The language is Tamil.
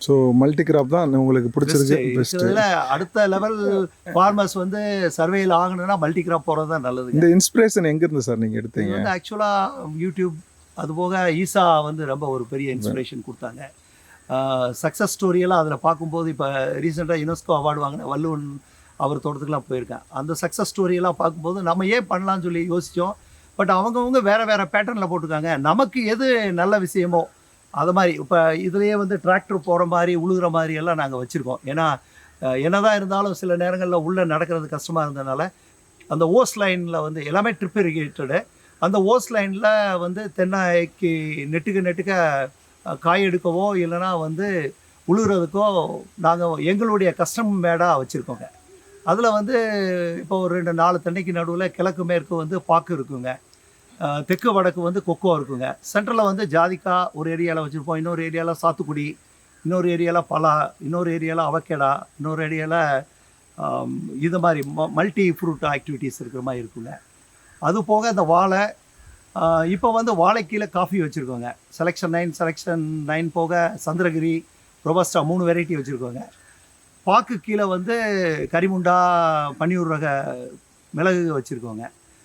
ஸோ மல்டி கிராப் தான் உங்களுக்கு பிடிச்சிருக்கு பெஸ்ட்டு. இதில் அடுத்த லெவல் ஃபார்மர்ஸ் வந்து சர்வேயில் ஆகணும்னா மல்டி கிராப் போகிறது தான் நல்லது. இந்த இன்ஸ்பிரேஷன் எங்கேருந்து சார் நீங்கள் எடுத்தீங்க? வந்து ஆக்சுவலாக யூடியூப், அதுபோக ஈசா வந்து ரொம்ப ஒரு பெரிய இன்ஸ்பிரேஷன் கொடுத்தாங்க. சக்ஸஸ் ஸ்டோரியெல்லாம் அதில் பார்க்கும்போது, இப்போ ரீசெண்டாக யுனெஸ்கோ அவார்டு வாங்கின வள்ளுவன் அவர் தோட்டத்துக்குலாம் போயிருக்கேன். அந்த சக்ஸஸ் ஸ்டோரியெல்லாம் பார்க்கும்போது நம்ம ஏன் பண்ணலான்னு சொல்லி யோசித்தோம். பட் அவங்கவுங்க வேறு வேறு பேட்டர்னில் போட்டிருக்காங்க. நமக்கு எது நல்ல விஷயமோ அது மாதிரி இப்போ இதுலேயே வந்து டிராக்டர் போகிற மாதிரி உழுகிற மாதிரி எல்லாம் நாங்கள் வச்சுருக்கோம். ஏன்னா என்னதான் இருந்தாலும் சில நேரங்களில் உள்ளே நடக்கிறது கஷ்டமாக இருந்ததுனால அந்த ஓஸ் லைனில் வந்து எல்லாமே ட்ரிப் இரிகேட்டடு. அந்த ஓஸ் லைனில் வந்து தென்னைக்கு நெட்டுக்க காய் எடுக்கவோ இல்லைனா வந்து உழுகிறதுக்கோ நாங்கள் எங்களுடைய கஸ்டம் மேடாக வச்சுருக்கோங்க. அதில் வந்து இப்போ ஒரு 2-4 தென்னைக்கு நடுவில் கிழக்கு மேற்கு வந்து பாக்கு இருக்குங்க, தெற்கு வடக்கு வந்து கொக்கோ இருக்குங்க, சென்ட்ரலில் வந்து ஜாதிக்கா ஒரு ஏரியாவில் வச்சுருப்போம், இன்னொரு ஏரியாவில் சாத்துக்குடி, இன்னொரு ஏரியாவில் பலா, இன்னொரு ஏரியாவில் அவக்கேடா, இன்னொரு ஏரியாவில் இது மாதிரி மல்டி ஃப்ரூட் ஆக்டிவிட்டீஸ் இருக்கிற மாதிரி இருக்குங்க. அது போக இந்த வாழை, இப்போ வந்து வாழை கீழே காஃபி வச்சுருக்கோங்க. செலெக்ஷன் 9 போக சந்திரகிரி, ரொபஸ்டா 3 வெரைட்டி வச்சுருக்கோங்க. பாக்கு கீழே வந்து கரிமுண்டா, பன்னியூர் ரக மிளகு வச்சுருக்கோங்க.